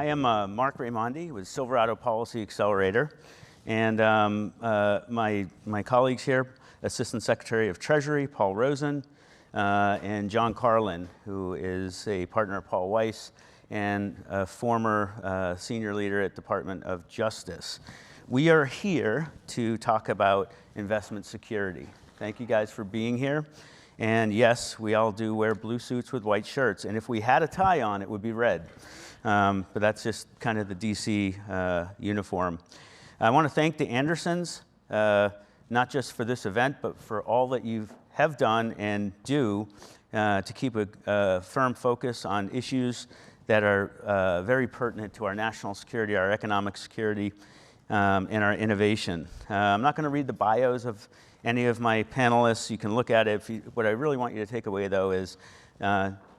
I am Mark Raimondi with Silverado Policy Accelerator, and my colleagues here, Assistant Secretary of Treasury, Paul Rosen, and John Carlin, who is a partner of Paul Weiss and a former senior leader at Department of Justice. We are here to talk about investment security. Thank you guys for being here. And yes, we all do wear blue suits with white shirts, and if we had a tie on, it would be red. But that's just kind of the DC uniform. I want to thank the Andersons, not just for this event, but for all that you have done and do to keep a firm focus on issues that are very pertinent to our national security, our economic security, and our innovation. I'm not going to read the bios of any of my panelists. You can look at it. What I really want you to take away, though, is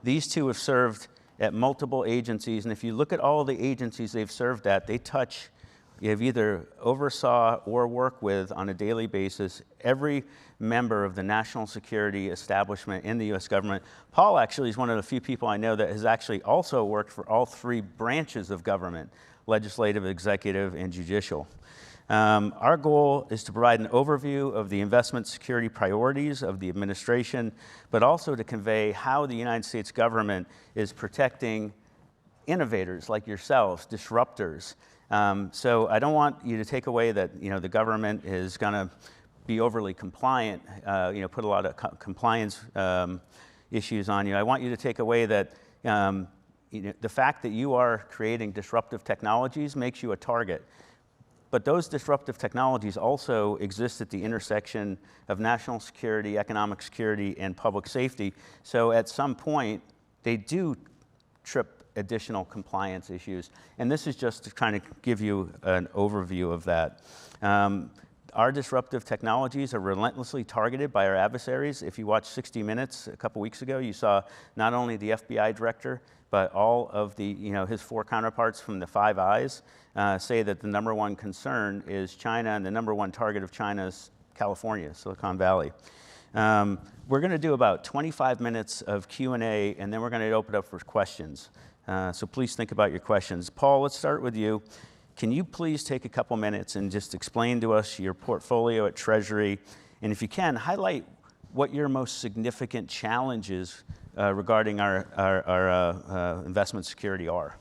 these two have served at multiple agencies, and if you look at all the agencies they've served at, you have either oversaw or work with on a daily basis every member of the national security establishment in the U.S. government. Paul actually is one of the few people I know that has actually also worked for all three branches of government: legislative, executive, and judicial. Our goal is to provide an overview of the investment security priorities of the administration, but also to convey how the United States government is protecting innovators like yourselves, disruptors. So I don't want you to take away that the government is going to be overly compliant, put a lot of compliance issues on you. I want you to take away that the fact that you are creating disruptive technologies makes you a target. But those disruptive technologies also exist at the intersection of national security, economic security, and public safety. So at some point, they do trip additional compliance issues. And this is just to kind of give you an overview of that. Our disruptive technologies are relentlessly targeted by our adversaries. If you watched 60 Minutes a couple weeks ago, you saw not only the FBI director, but all of the, his four counterparts from the Five Eyes say that the number one concern is China, and the number one target of China is California, Silicon Valley. We're going to do about 25 minutes of Q&A, and then we're going to open it up for questions. So please think about your questions. Paul, let's start with you. Can you please take a couple minutes and just explain to us your portfolio at Treasury, and if you can, highlight what your most significant challenges regarding our investment security are?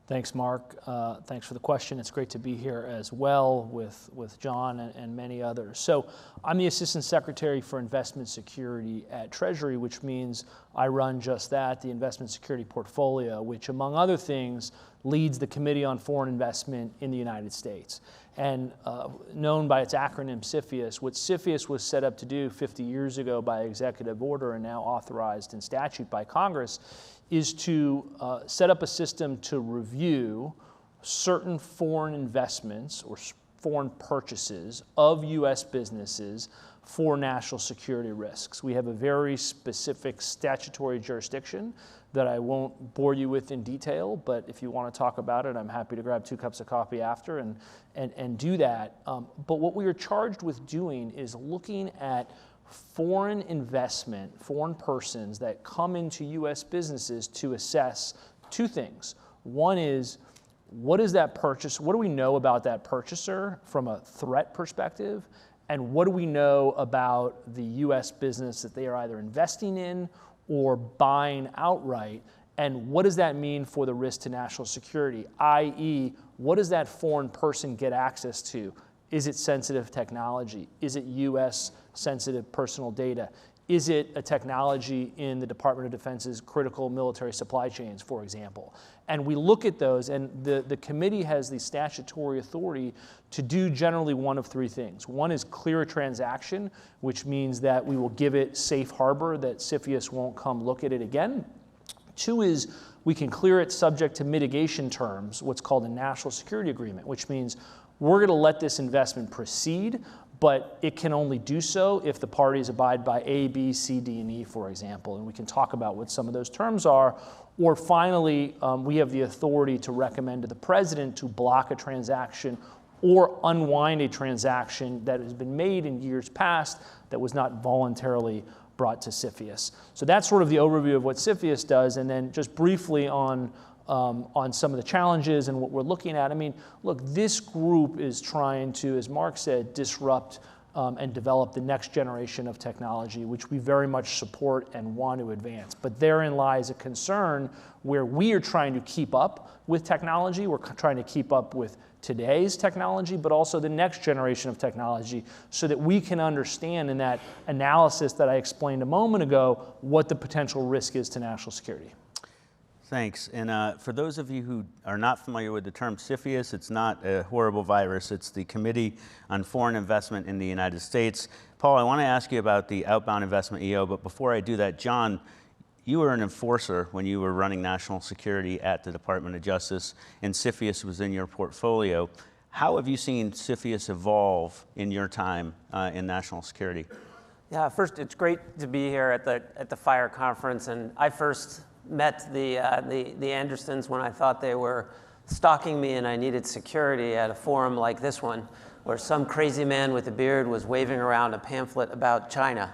Thanks, Mark. Thanks for the question. It's great to be here as well with John and many others. So I'm the Assistant Secretary for Investment Security at Treasury, which means I run just that, the investment security portfolio, which, among other things, leads the Committee on Foreign Investment in the United States. And known by its acronym CFIUS, what CFIUS was set up to do 50 years ago by executive order and now authorized in statute by Congress is to set up a system to review certain foreign investments or foreign purchases of U.S. businesses for national security risks. We have a very specific statutory jurisdiction that I won't bore you with in detail, but if you want to talk about it, I'm happy to grab 2 cups of coffee after and do that. But what we are charged with doing is looking at foreign investment, foreign persons that come into U.S. businesses to assess 2 things. One is, what is that purchase? What do we know about that purchaser from a threat perspective? And what do we know about the U.S. business that they are either investing in or buying outright? And what does that mean for the risk to national security? I.e., what does that foreign person get access to? Is it sensitive technology? Is it U.S. sensitive personal data? Is it a technology in the Department of Defense's critical military supply chains, for example? And we look at those, and the committee has the statutory authority to do generally one of 3 things. One is clear a transaction, which means that we will give it safe harbor, that CFIUS won't come look at it again. 2 is we can clear it subject to mitigation terms, what's called a national security agreement, which means we're going to let this investment proceed, but it can only do so if the parties abide by A, B, C, D, and E, for example. And we can talk about what some of those terms are. Or finally, we have the authority to recommend to the president to block a transaction or unwind a transaction that has been made in years past that was not voluntarily brought to CFIUS. So that's sort of the overview of what CFIUS does. And then just briefly on on some of the challenges and what we're looking at. I mean, look, this group is trying to, as Mark said, disrupt and develop the next generation of technology, which we very much support and want to advance. But therein lies a concern where we are trying to keep up with technology. We're trying to keep up with today's technology, but also the next generation of technology, so that we can understand in that analysis that I explained a moment ago what the potential risk is to national security. Thanks. And for those of you who are not familiar with the term CFIUS, it's not a horrible virus. It's the Committee on Foreign Investment in the United States. Paul, I want to ask you about the outbound investment EO, but before I do that, John, you were an enforcer when you were running national security at the Department of Justice, and CFIUS was in your portfolio. How have you seen CFIUS evolve in your time in national security? Yeah, first, it's great to be here at the FIRE conference, and I first met the Andersons when I thought they were stalking me and I needed security at a forum like this one, where some crazy man with a beard was waving around a pamphlet about China.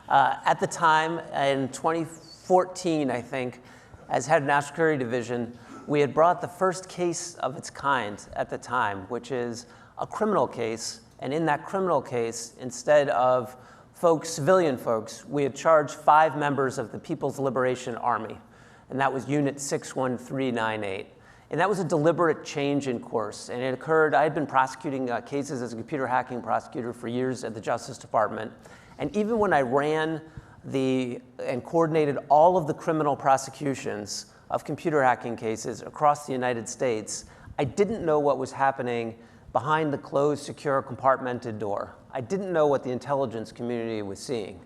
At the time, in 2014, I think, as head of National Security Division, we had brought the first case of its kind at the time, which is a criminal case. And in that criminal case, instead of civilian folks, we had charged 5 members of the People's Liberation Army. And that was Unit 61398. And that was a deliberate change in course. And it occurred, I had been prosecuting cases as a computer hacking prosecutor for years at the Justice Department. And even when I ran and coordinated all of the criminal prosecutions of computer hacking cases across the United States, I didn't know what was happening behind the closed, secure, compartmented door. I didn't know what the intelligence community was seeing.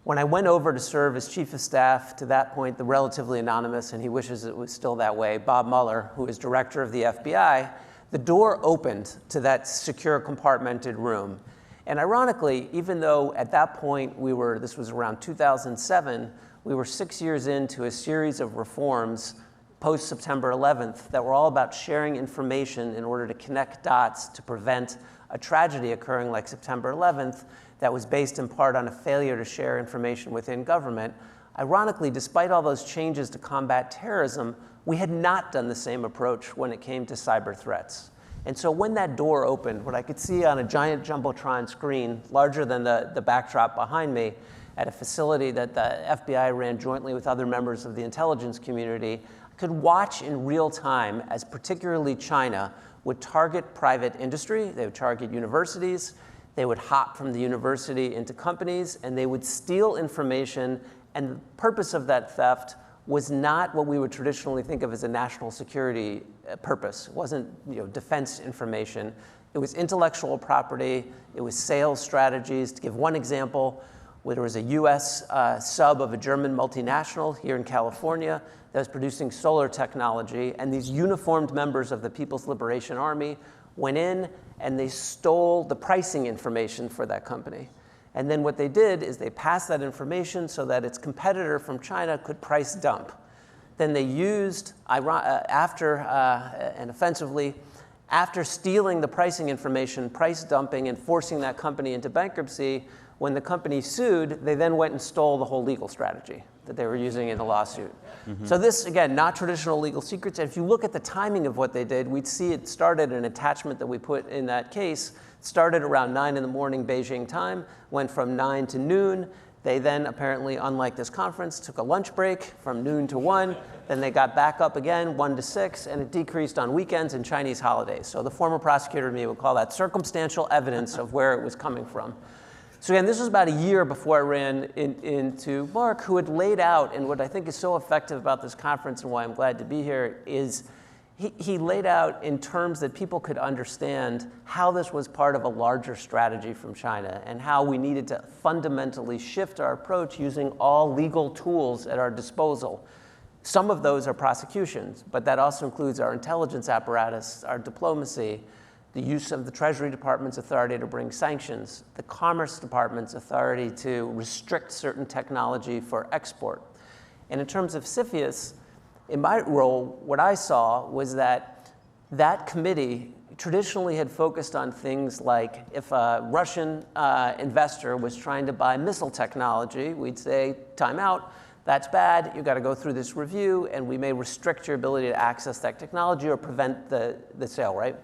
When I went over to serve as chief of staff, to that point, the relatively anonymous, and he wishes it was still that way, Bob Mueller, who is director of the FBI, the door opened to that secure compartmented room. And ironically, even though at that point this was around 2007, we were 6 years into a series of reforms post-September 11th that were all about sharing information in order to connect dots to prevent a tragedy occurring like September 11th, that was based in part on a failure to share information within government. Ironically, despite all those changes to combat terrorism, we had not done the same approach when it came to cyber threats. And so when that door opened, what I could see on a giant Jumbotron screen, larger than the backdrop behind me, at a facility that the FBI ran jointly with other members of the intelligence community, I could watch in real time as particularly China would target private industry, they would target universities, they would hop from the university into companies, and they would steal information. And the purpose of that theft was not what we would traditionally think of as a national security purpose. It wasn't defense information. It was intellectual property. It was sales strategies. To give one example, where there was a US sub of a German multinational here in California that was producing solar technology, and these uniformed members of the People's Liberation Army went in and they stole the pricing information for that company. And then what they did is they passed that information so that its competitor from China could price dump. Then they used, and offensively, after stealing the pricing information, price dumping, and forcing that company into bankruptcy, when the company sued, they then went and stole the whole legal strategy that they were using in the lawsuit. Mm-hmm. So this, again, not traditional legal secrets. And if you look at the timing of what they did, we'd see it started an attachment that we put in that case, started around 9 in the morning Beijing time, went from 9 to noon. They then apparently, unlike this conference, took a lunch break from noon to 1. Then they got back up again, 1 to 6, and it decreased on weekends and Chinese holidays. So the former prosecutor to me would call that circumstantial evidence of where it was coming from. So again, this was about a year before I ran into Mark, who had laid out, and what I think is so effective about this conference and why I'm glad to be here is he laid out in terms that people could understand how this was part of a larger strategy from China and how we needed to fundamentally shift our approach using all legal tools at our disposal. Some of those are prosecutions, but that also includes our intelligence apparatus, our diplomacy, the use of the Treasury Department's authority to bring sanctions, the Commerce Department's authority to restrict certain technology for export. And in terms of CFIUS, in my role, what I saw was that that committee traditionally had focused on things like if a Russian investor was trying to buy missile technology, we'd say, time out. That's bad. You've got to go through this review, and we may restrict your ability to access that technology or prevent the sale, right?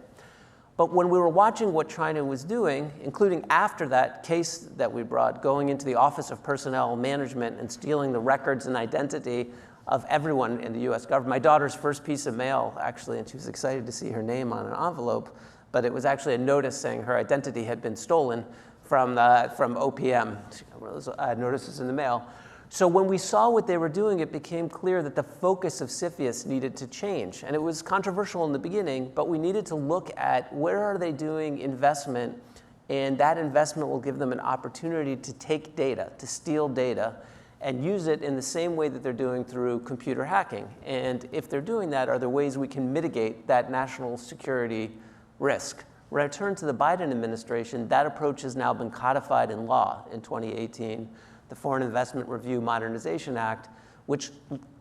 But when we were watching what China was doing, including after that case that we brought, going into the Office of Personnel Management and stealing the records and identity of everyone in the US government. My daughter's first piece of mail, actually, and she was excited to see her name on an envelope, but it was actually a notice saying her identity had been stolen from OPM. One of those notices in the mail. So when we saw what they were doing, it became clear that the focus of CFIUS needed to change. And it was controversial in the beginning, but we needed to look at where are they doing investment, and that investment will give them an opportunity to take data, to steal data, and use it in the same way that they're doing through computer hacking. And if they're doing that, are there ways we can mitigate that national security risk? When I turn to the Biden administration, that approach has now been codified in law in 2018. The Foreign Investment Review Modernization Act, which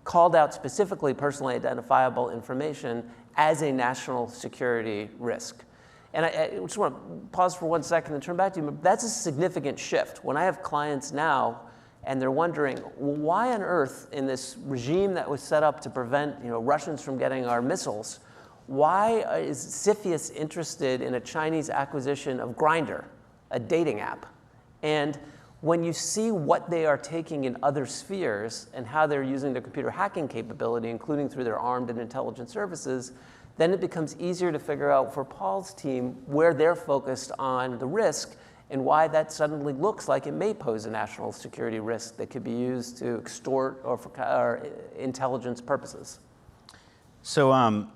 called out specifically personally identifiable information as a national security risk. And I just want to pause for 1 second and turn back to you. That's a significant shift. When I have clients now and they're wondering, well, why on earth in this regime that was set up to prevent Russians from getting our missiles, why is CFIUS interested in a Chinese acquisition of Grindr, a dating app? And when you see what they are taking in other spheres and how they're using their computer hacking capability, including through their armed and intelligence services, then it becomes easier to figure out for Paul's team where they're focused on the risk and why that suddenly looks like it may pose a national security risk that could be used to extort or for intelligence purposes. So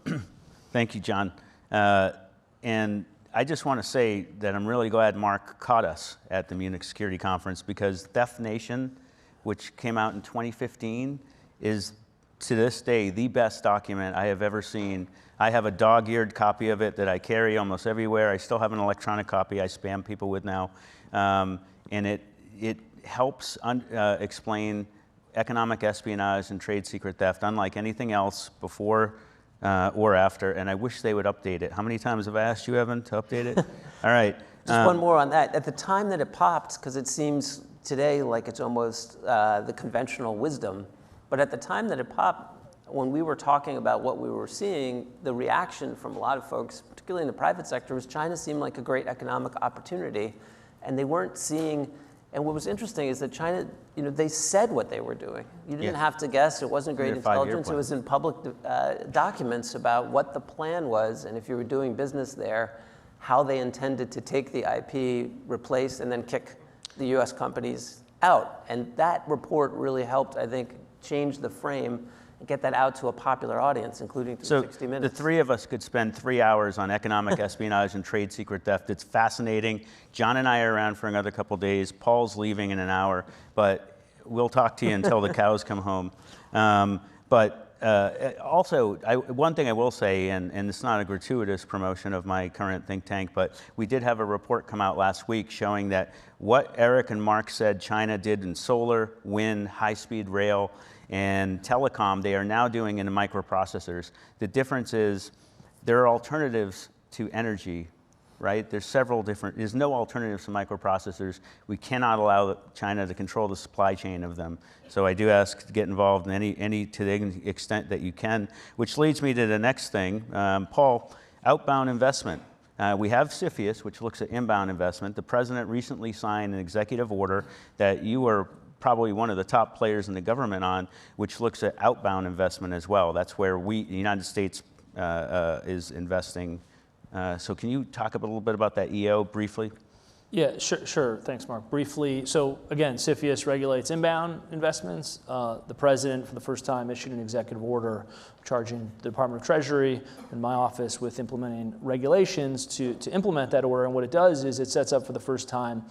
thank you, John. And I just want to say that I'm really glad Mark caught us at the Munich Security Conference, because Theft Nation, which came out in 2015, is to this day the best document I have ever seen. I have a dog-eared copy of it that I carry almost everywhere. I still have an electronic copy I spam people with now. And it helps explain economic espionage and trade secret theft unlike anything else before or after, and I wish they would update it. How many times have I asked you, Evan, to update it? All right. Just one more on that. At the time that it popped, because it seems today like it's almost the conventional wisdom, but at the time that it popped, when we were talking about what we were seeing, the reaction from a lot of folks, particularly in the private sector, was China seemed like a great economic opportunity, and they weren't seeing. And what was interesting is that China, they said what they were doing. You didn't have to guess. It wasn't great intelligence. It was in public documents about what the plan was, and if you were doing business there, how they intended to take the IP, replace, and then kick the US companies out. And that report really helped, I think, change the frame and get that out to a popular audience, including through 60 Minutes. The three of us could spend 3 hours on economic espionage and trade secret theft. It's fascinating. John and I are around for another couple days. Paul's leaving in an hour, but we'll talk to you until the cows come home. Also, one thing I will say, and it's not a gratuitous promotion of my current think tank, but we did have a report come out last week showing that what Eric and Mark said China did in solar, wind, high-speed rail, and telecom, they are now doing in microprocessors. The difference is there are alternatives to energy, right? There's no alternatives to microprocessors. We cannot allow China to control the supply chain of them. So I do ask to get involved in any to the extent that you can, which leads me to the next thing. Paul, outbound investment. We have CFIUS, which looks at inbound investment. The president recently signed an executive order that you are probably one of the top players in the government on, which looks at outbound investment as well. That's where the United States is investing. So can you talk a little bit about that EO briefly? Yeah, sure. Thanks, Mark. Briefly, so again, CFIUS regulates inbound investments. The president, for the first time, issued an executive order charging the Department of Treasury and my office with implementing regulations to implement that order. And what it does is it sets up for the first time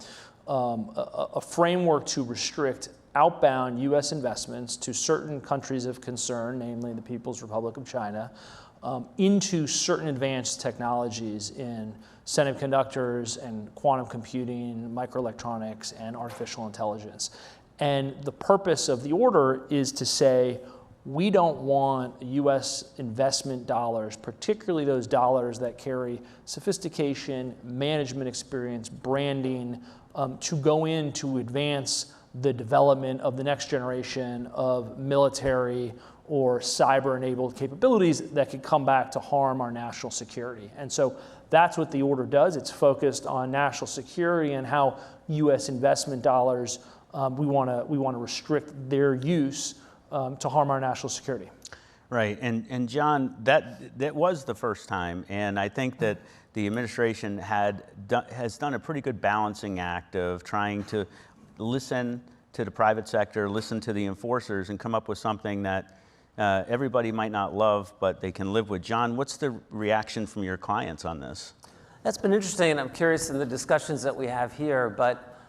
a framework to restrict outbound U.S. investments to certain countries of concern, namely the People's Republic of China, into certain advanced technologies in semiconductors and quantum computing, microelectronics, and artificial intelligence. And the purpose of the order is to say, we don't want U.S. investment dollars, particularly those dollars that carry sophistication, management experience, branding, to go in to advance the development of the next generation of military or cyber-enabled capabilities that could come back to harm our national security. And so that's what the order does. It's focused on national security and how U.S. investment dollars, we want to restrict their use to harm our national security. Right, and John, that was the first time, and I think that the administration has done a pretty good balancing act of trying to listen to the private sector, listen to the enforcers, and come up with something that everybody might not love, but they can live with. John, what's the reaction from your clients on this? That's been interesting, and I'm curious in the discussions that we have here, but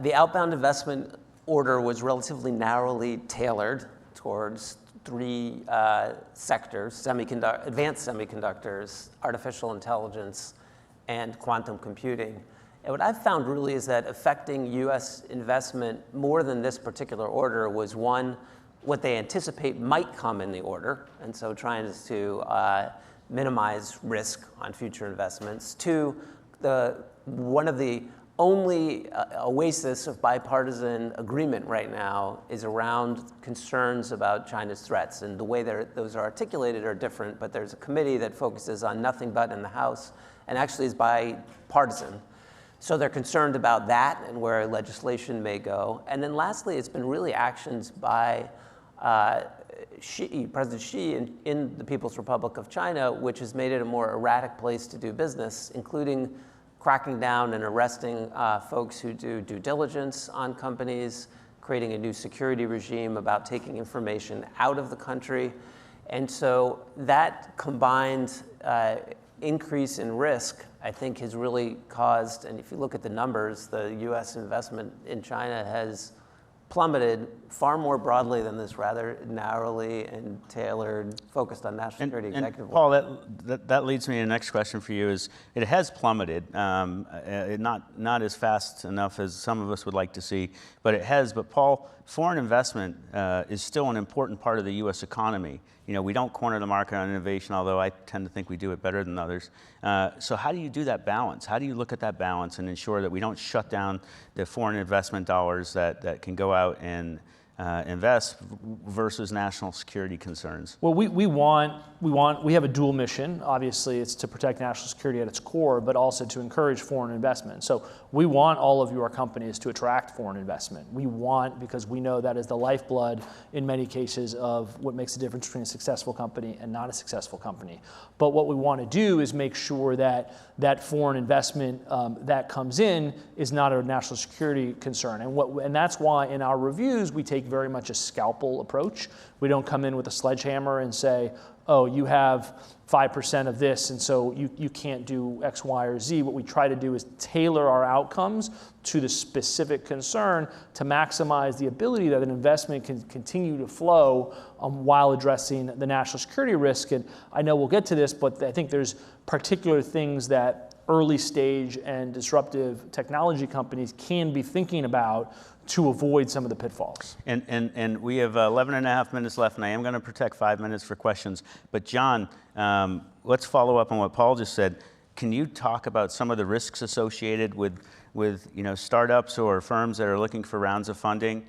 the outbound investment order was relatively narrowly tailored towards three sectors: advanced semiconductors, artificial intelligence, and quantum computing. And what I've found really is that affecting U.S. investment more than this particular order was, one, what they anticipate might come in the order, and so trying to minimize risk on future investments. Two, one of the only oasis of bipartisan agreement right now is around concerns about China's threats, and the way those are articulated are different, but there's a committee that focuses on nothing but in the House and actually is bipartisan. So they're concerned about that and where legislation may go. And then lastly, it's been really actions by President Xi in the People's Republic of China, which has made it a more erratic place to do business, including cracking down and arresting folks who do due diligence on companies, creating a new security regime about taking information out of the country. And so that combined increase in risk, I think, has really caused, and if you look at the numbers, the U.S. investment in China has plummeted far more broadly than this rather narrowly and tailored, focused on national security executive. Paul, that leads me to the next question for you. Is it has plummeted, not as fast enough as some of us would like to see, but it has. But Paul, foreign investment is still an important part of the U.S. economy. You know, we don't corner the market on innovation, although I tend to think we do it better than others. So how do you do that balance? How do you look at that balance and ensure that we don't shut down the foreign investment dollars that can go out and invest versus national security concerns? Well, we have a dual mission. Obviously, it's to protect national security at its core, but also to encourage foreign investment. So we want all of your companies to attract foreign investment. We want, because we know that is the lifeblood in many cases of what makes the difference between a successful company and not a successful company. But what we want to do is make sure that that foreign investment that comes in is not a national security concern. And that's why in our reviews we take very much a scalpel approach. We don't come in with a sledgehammer and say, oh, you have 5% of this, and so you can't do X, Y, or Z. What we try to do is tailor our outcomes to the specific concern to maximize the ability that an investment can continue to flow while addressing the national security risk. And I know we'll get to this, but I think there's particular things that early stage and disruptive technology companies can be thinking about to avoid some of the pitfalls. And we have 11 and a half minutes left, and I am going to protect 5 minutes for questions. But John, let's follow up on what Paul just said. Can you talk about some of the risks associated with startups or firms that are looking for rounds of funding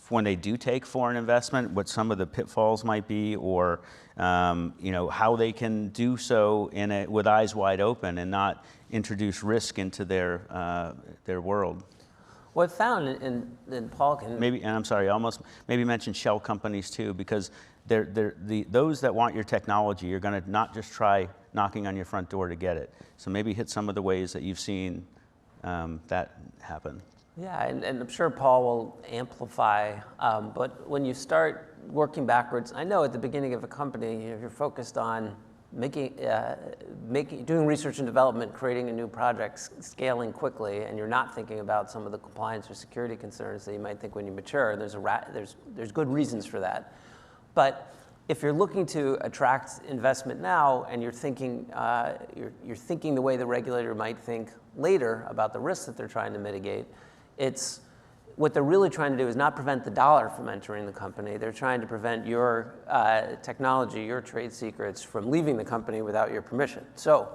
when they do take foreign investment, what some of the pitfalls might be, or how they can do so with eyes wide open and not introduce risk into their world? What I found, and Paul can maybe mention shell companies too, because those that want your technology are going to not just try knocking on your front door to get it. So maybe hit some of the ways that you've seen that happen. Yeah, and I'm sure Paul will amplify, but when you start working backwards, I know at the beginning of a company, if you're focused on doing research and development, creating a new project, scaling quickly, and you're not thinking about some of the compliance or security concerns that you might think when you mature. There's good reasons for that. But if you're looking to attract investment now, and you're thinking the way the regulator might think later about the risks that they're trying to mitigate, what they're really trying to do is not prevent the dollar from entering the company. They're trying to prevent your technology, your trade secrets from leaving the company without your permission. So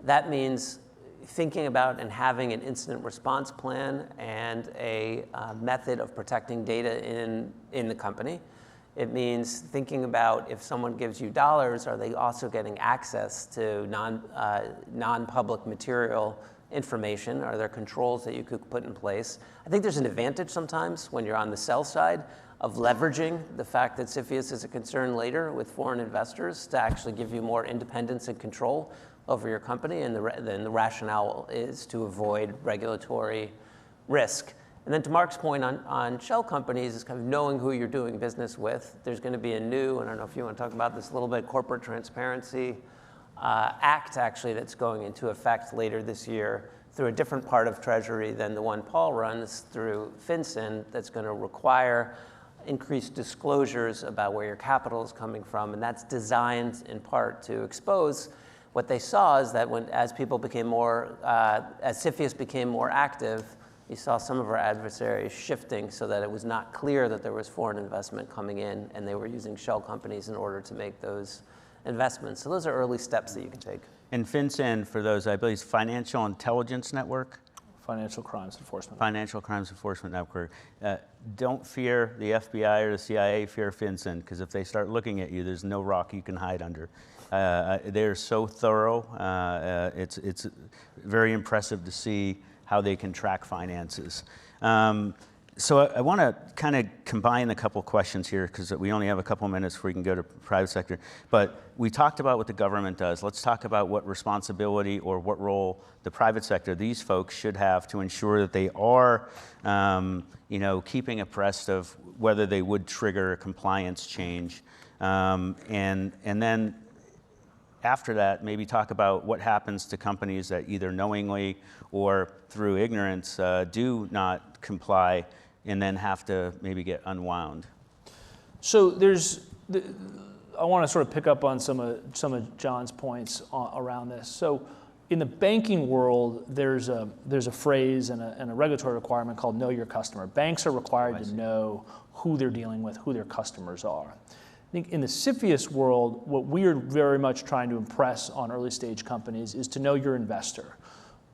that means thinking about and having an incident response plan and a method of protecting data in the company. It means thinking about if someone gives you dollars, are they also getting access to non-public material information? Are there controls that you could put in place? I think there's an advantage sometimes when you're on the sell side of leveraging the fact that CFIUS is a concern later with foreign investors to actually give you more independence and control over your company, and then the rationale is to avoid regulatory risk. And then to Mark's point on shell companies is kind of knowing who you're doing business with. There's going to be a new, and I don't know if you want to talk about this a little bit, Corporate Transparency Act actually that's going into effect later this year through a different part of Treasury than the one Paul runs through FinCEN, that's going to require increased disclosures about where your capital is coming from, and that's designed in part to expose. What they saw is that as people became more, as CFIUS became more active, you saw some of our adversaries shifting so that it was not clear that there was foreign investment coming in, and they were using shell companies in order to make those investments. So those are early steps that you can take. And FinCEN, for those, I believe, is Financial Intelligence Network? Financial Crimes Enforcement. Financial Crimes Enforcement Network. Don't fear the FBI or the CIA, fear FinCEN, because if they start looking at you, there's no rock you can hide under. They're so thorough. It's very impressive to see how they can track finances. So I want to kind of combine a couple questions here, because we only have a couple minutes before we can go to private sector. But we talked about what the government does. Let's talk about what responsibility or what role the private sector, these folks, should have to ensure that they are keeping abreast of whether they would trigger a compliance change. And then after that, maybe talk about what happens to companies that either knowingly or through ignorance do not comply and then have to maybe get unwound. So I want to sort of pick up on some of John's points around this. So in the banking world, there's a phrase and a regulatory requirement called know your customer. Banks are required to know who they're dealing with, who their customers are. I think in the CFIUS world, what we are very much trying to impress on early stage companies is to know your investor.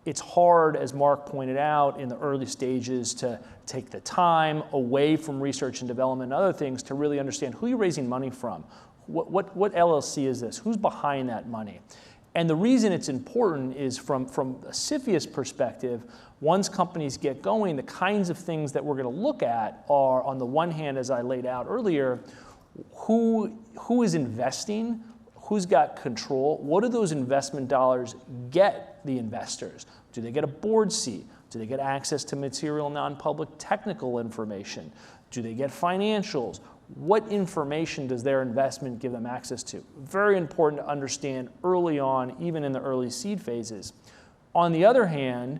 It's hard, as Mark pointed out, in the early stages to take the time away from research and development and other things to really understand who you're raising money from. What LLC is this? Who's behind that money? And the reason it's important is from a CFIUS perspective, once companies get going, the kinds of things that we're going to look at are, on the one hand, as I laid out earlier, who is investing, who's got control, what do those investment dollars get the investors? Do they get a board seat? Do they get access to material non-public technical information? Do they get financials? What information does their investment give them access to? Very important to understand early on, even in the early seed phases. On the other hand,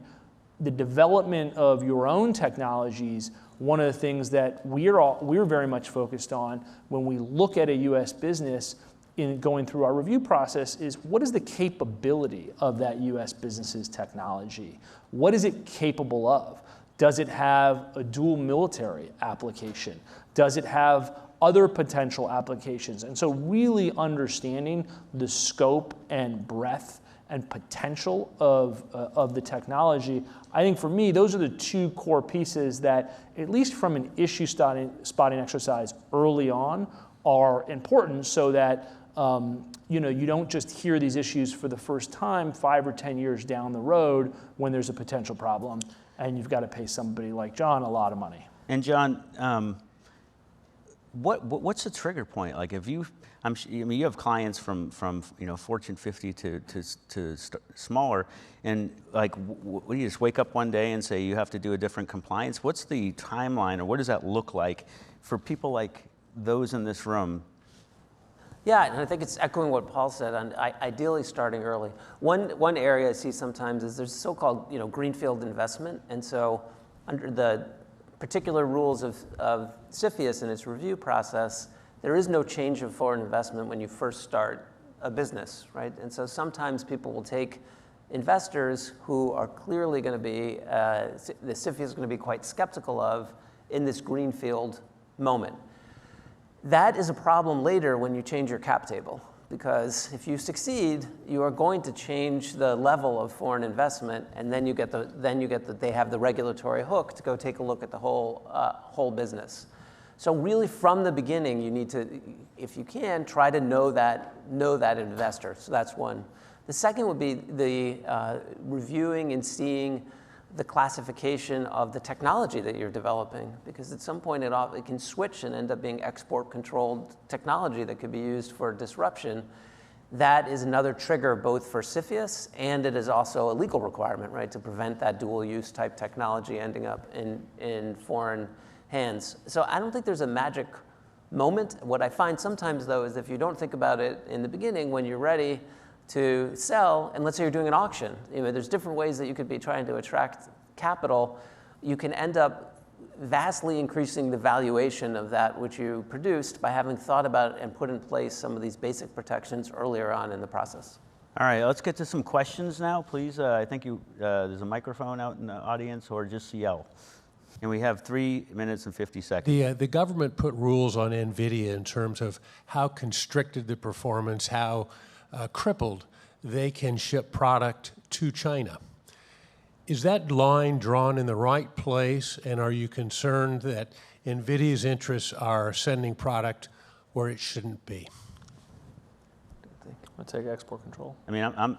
the development of your own technologies, one of the things that we're very much focused on when we look at a US business in going through our review process is, what is the capability of that US business's technology? What is it capable of? Does it have a dual military application? Does it have other potential applications? And so really understanding the scope and breadth and potential of the technology, I think for me, those are the two core pieces that, at least from an issue spotting exercise early on, are important, so that you don't just hear these issues for the first time 5 or 10 years down the road when there's a potential problem and you've got to pay somebody like John a lot of money. And John, what's the trigger point? Like, if you have clients from Fortune 50 to smaller, and like, what do you just wake up one day and say you have to do a different compliance? What's the timeline, or what does that look like for people like those in this room? Yeah, and I think it's echoing what Paul said on ideally starting early. One area I see sometimes is there's so-called greenfield investment, and so under the particular rules of CFIUS and its review process, there is no change of foreign investment when you first start a business, right? And so sometimes people will take investors who are clearly going to be, the CFIUS is going to be quite skeptical of in this greenfield moment. That is a problem later when you change your cap table, because if you succeed, you are going to change the level of foreign investment, and then they have the regulatory hook to go take a look at the whole business. So really, from the beginning, you need to, if you can, try to know that investor. So that's one. The second would be the reviewing and seeing the classification of the technology that you're developing, because at some point it can switch and end up being export-controlled technology that could be used for disruption. That is another trigger both for CFIUS, and it is also a legal requirement, right, to prevent that dual-use type technology ending up in foreign hands. So I don't think there's a magic moment. What I find sometimes, though, is if you don't think about it in the beginning, when you're ready to sell, and let's say you're doing an auction, there's different ways that you could be trying to attract capital. You can end up vastly increasing the valuation of that which you produced by having thought about and put in place some of these basic protections earlier on in the process. All right, let's get to some questions now, please. I think there's a microphone out in the audience, or just yell. And we have 3 minutes and 50 seconds. The government put rules on NVIDIA in terms of how constricted the performance, how crippled they can ship product to China. Is that line drawn in the right place, and are you concerned that NVIDIA's interests are sending product where it shouldn't be? I'll take export control. I mean,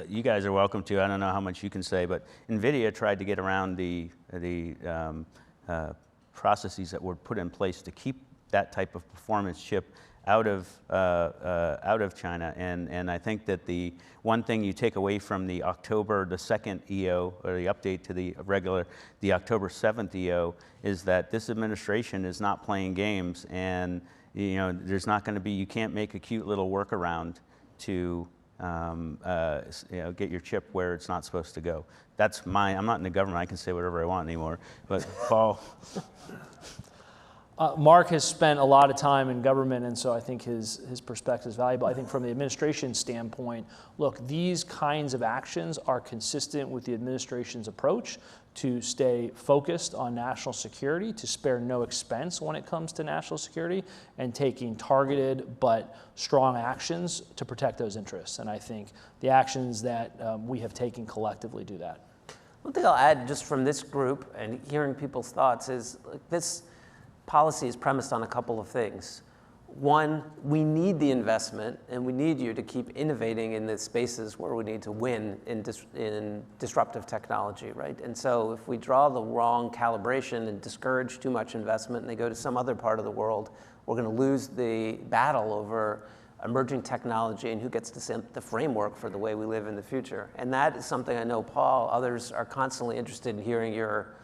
you guys are welcome to. I don't know how much you can say, but NVIDIA tried to get around the processes that were put in place to keep that type of performance chip out of China, and I think that the one thing you take away from the October, the second EO, or the update to the October 7th EO, is that this administration is not playing games, and there's not going to be, you can't make a cute little workaround to get your chip where it's not supposed to go. I'm not in the government, I can say whatever I want anymore, but Paul. Mark has spent a lot of time in government, and so I think his perspective is valuable. I think from the administration standpoint, look, these kinds of actions are consistent with the administration's approach to stay focused on national security, to spare no expense when it comes to national security, and taking targeted but strong actions to protect those interests. And I think the actions that we have taken collectively do that. One thing I'll add just from this group and hearing people's thoughts is this policy is premised on a couple of things. One, we need the investment, and we need you to keep innovating in the spaces where we need to win in disruptive technology, right? And so if we draw the wrong calibration and discourage too much investment and they go to some other part of the world, we're going to lose the battle over emerging technology and who gets to set the framework for the way we live in the future. And that is something I know Paul, others are constantly interested in hearing your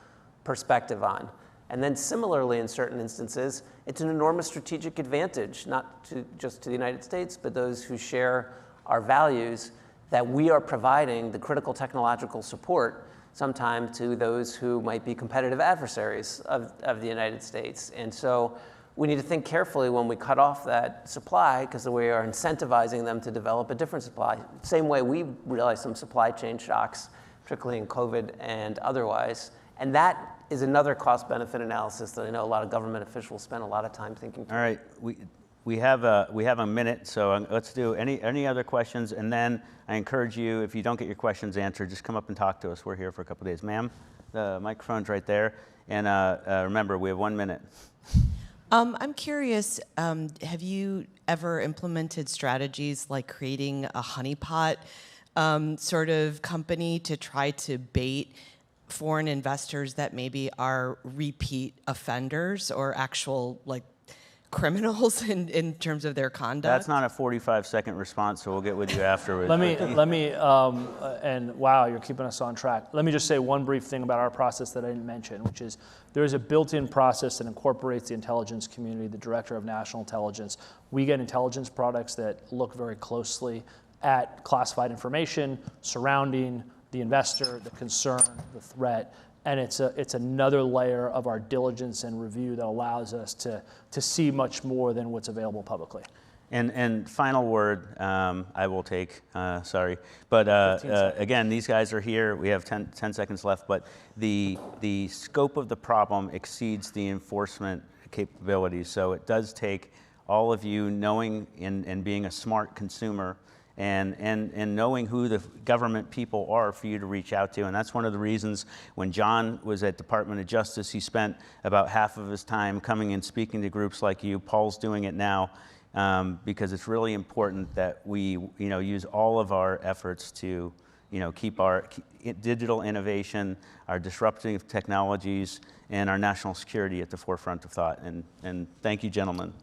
perspective on. And then similarly, in certain instances, it's an enormous strategic advantage, not just to the United States, but those who share our values, that we are providing the critical technological support sometimes to those who might be competitive adversaries of the United States. And so we need to think carefully when we cut off that supply, because we are incentivizing them to develop a different supply. Same way we realized some supply chain shocks, particularly in COVID and otherwise. And that is another cost-benefit analysis that I know a lot of government officials spend a lot of time thinking through. All right, we have a minute, so let's do any other questions, and then I encourage you, if you don't get your questions answered, just come up and talk to us. We're here for a couple of days. Ma'am, the microphone's right there, and remember, we have 1 minute. I'm curious, have you ever implemented strategies like creating a honeypot sort of company to try to bait foreign investors that maybe are repeat offenders or actual criminals in terms of their conduct? That's not a 45-second response, so we'll get with you afterwards. Let me, and wow, you're keeping us on track. Let me just say one brief thing about our process that I didn't mention, which is there is a built-in process that incorporates the intelligence community, the Director of National Intelligence. We get intelligence products that look very closely at classified information surrounding the investor, the concern, the threat, and it's another layer of our diligence and review that allows us to see much more than what's available publicly. And final word, I will take, sorry, but again, these guys are here. We have 10 seconds left, but the scope of the problem exceeds the enforcement capabilities, so it does take all of you knowing and being a smart consumer and knowing who the government people are for you to reach out to. And that's one of the reasons when John was at Department of Justice, he spent about half of his time coming and speaking to groups like you. Paul's doing it now because it's really important that we use all of our efforts to keep our digital innovation, our disruptive technologies, and our national security at the forefront of thought. And thank you, gentlemen.